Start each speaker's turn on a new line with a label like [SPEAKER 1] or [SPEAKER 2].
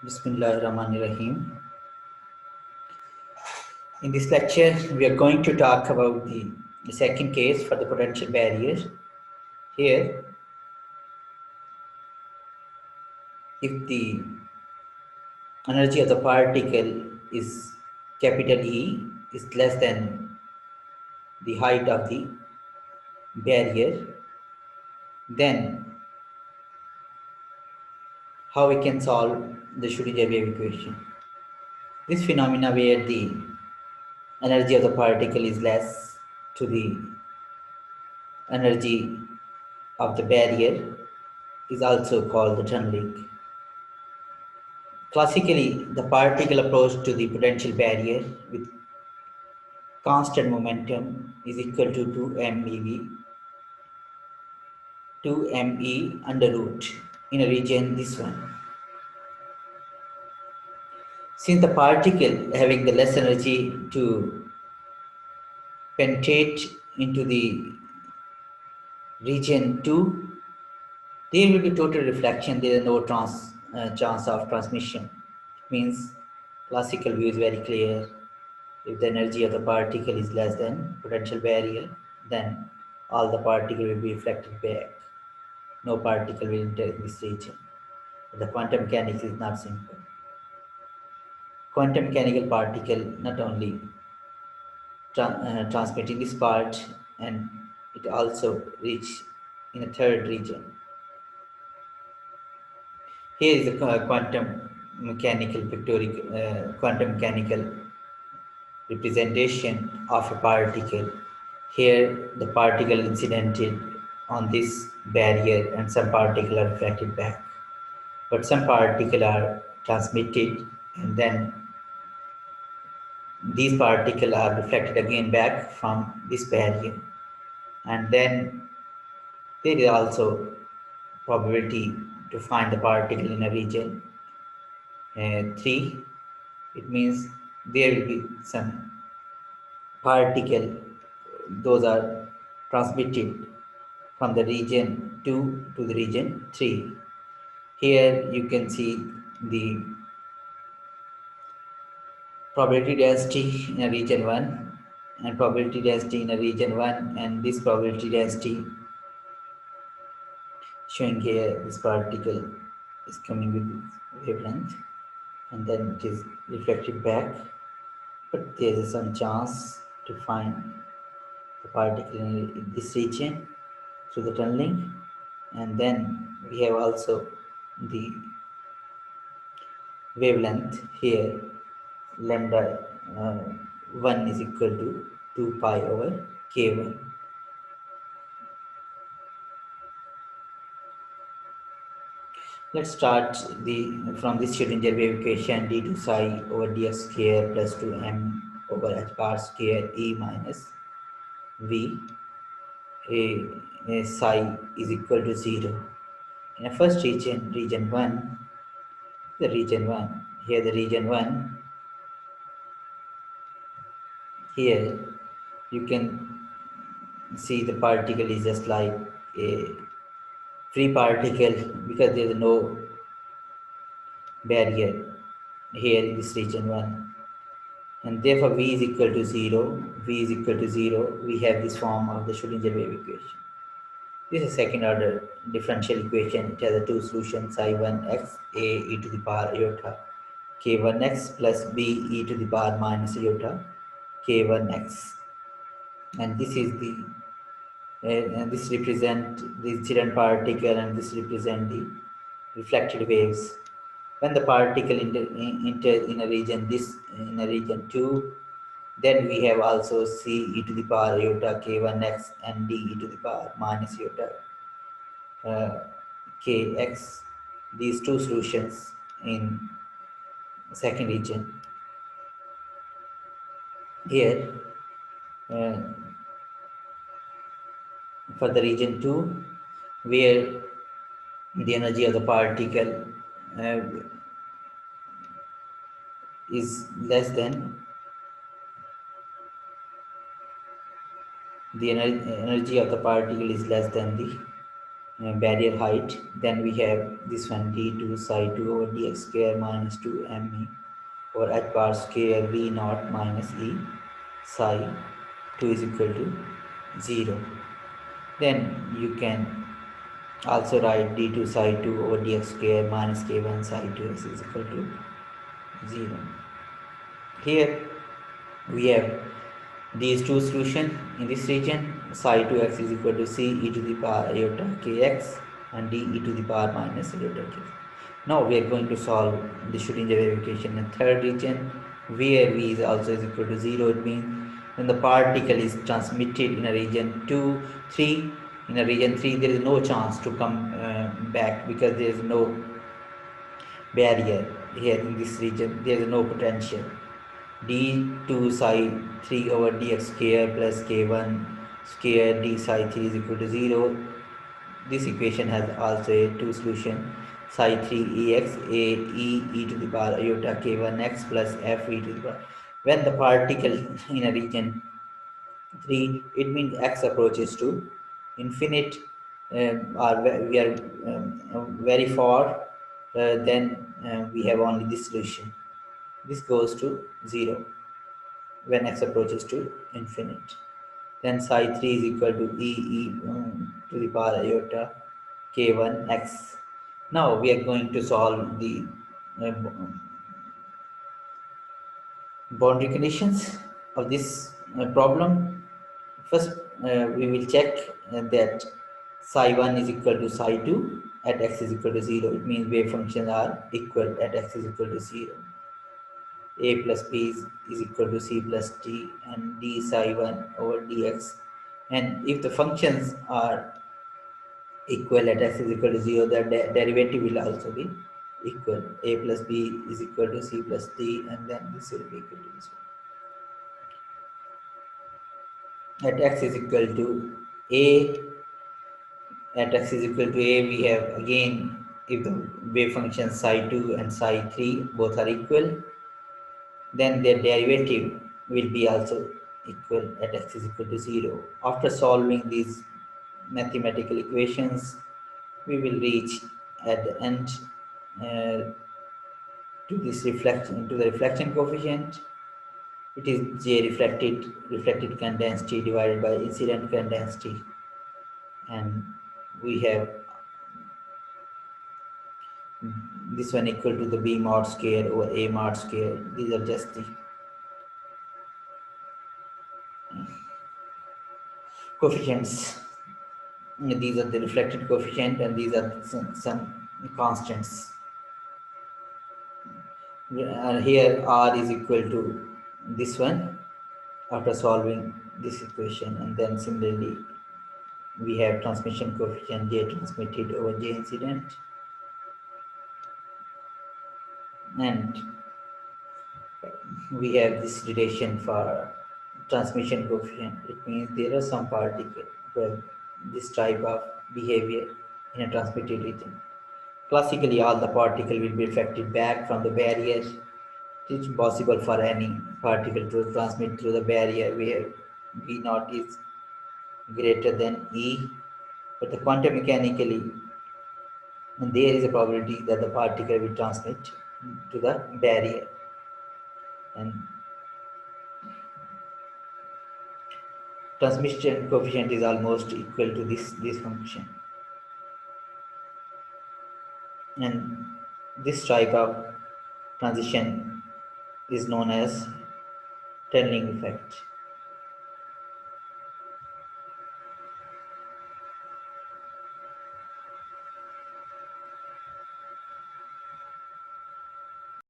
[SPEAKER 1] Bismillahirrahmanirrahim. In this lecture, we are going to talk about the second case for the potential barrier. Here, if the energy of the particle is capital E is less than the height of the barrier, then how we can solve the Schrödinger wave equation? This phenomena where the energy of the particle is less to the energy of the barrier is also called the tunneling. Classically, the particle approach to the potential barrier with constant momentum is equal to 2 me under root in a region this one. Since the particle having the less energy to penetrate into the region 2, there will be total reflection, there is no chance of transmission. It means classical view is very clear. If the energy of the particle is less than potential barrier, then all the particle will be reflected back. No particle will enter this region. But the quantum mechanics is not simple. Quantum mechanical particle not only transmit in this part, and it also reach in a third region. Here is the quantum mechanical representation of a particle. Here, the particle incidented on this barrier and some particle are reflected back. But some particle are transmitted and then these particles are reflected again back from this barrier. And then there is also probability to find the particle in a region 3. It means there will be some particle, those are transmitted from the region 2 to the region 3. Here you can see the probability density in a region 1 and probability density in a region 1, and this probability density showing here this particle is coming with wavelength and then it is reflected back, but there is some chance to find the particle in this region through the tunneling. And then we have also the wavelength here, lambda 1 is equal to 2 pi over k1. Let's start from this Schrödinger wave equation, d to psi over dx square plus 2m over h bar square e minus v a psi is equal to 0. In the first region, region 1, the region 1, here the region 1, here you can see the particle is just like a free particle because there is no barrier here in this region 1, and therefore v is equal to 0, we have this form of the Schrödinger wave equation. This is second order differential equation. It has two solutions, psi1x a e to the power iota k1x plus b e to the power minus iota k1x, and this is the and this represent the incident particle and this represent the reflected waves. When the particle enters in a region in a region 2, then we have also c e to the power iota k1x and d e to the power minus iota kx. These two solutions in second region. Here uh, for the region 2, where the energy of the particle uh, is less than the energy of the particle is less than the barrier height. Then we have this one d2 psi 2 over dx square minus 2 me or h bar square v naught minus e psi 2 is equal to 0. Then you can also write d2 psi 2 over dx square minus k1 psi 2x is equal to 0. Here we have these two solutions in this region. Psi 2x is equal to c e to the power iota kx and d e to the power minus iota k. Now we are going to solve the Schrödinger wave equation in third region where v is also is equal to 0. It means when the particle is transmitted in a region 2, 3, in a region 3 there is no chance to come back because there is no barrier here in this region, there is no potential. D2 psi 3 over dx square plus k1 square d psi 3 is equal to 0. This equation has also a two solution. Psi 3 ex a e to the power iota k1 x plus f e to the power. When the particle in a region 3, it means x approaches to infinite, or we are very far, then we have only this solution. This goes to 0 when x approaches to infinite. Then psi 3 is equal to to the power iota k1 x. Now we are going to solve the uh, boundary conditions of this problem. First, we will check that psi 1 is equal to psi 2 at x is equal to 0. It means wave functions are equal at x is equal to 0. A plus b is equal to c plus t and d psi 1 over dx. And if the functions are equal at x is equal to 0, the derivative will also be equal. A plus b is equal to c plus t, and then this will be equal to this one. At x is equal to a, at x is equal to a, we have again, if the wave function psi 2 and psi 3 both are equal, then their derivative will be also equal at x is equal to 0. After solving these mathematical equations, we will reach at the end to this reflection, to the reflection coefficient. It is J reflected current density divided by incident current density, and we have this one equal to the B mod square over A mod square. These are just the coefficients. These are the reflected coefficient, and these are some constants. Here R is equal to this one after solving this equation, and then similarly we have transmission coefficient J transmitted over J incident, and we have this relation for transmission coefficient. It means there are some particles who have this type of behavior in a transmitted region. Classically, all the particle will be reflected back from the barrier. It's impossible for any particle to transmit through the barrier where V naught is greater than E. But the quantum mechanically, there is a probability that the particle will transmit to the barrier. And transmission coefficient is almost equal to this function. And this type of transition is known as tunneling effect.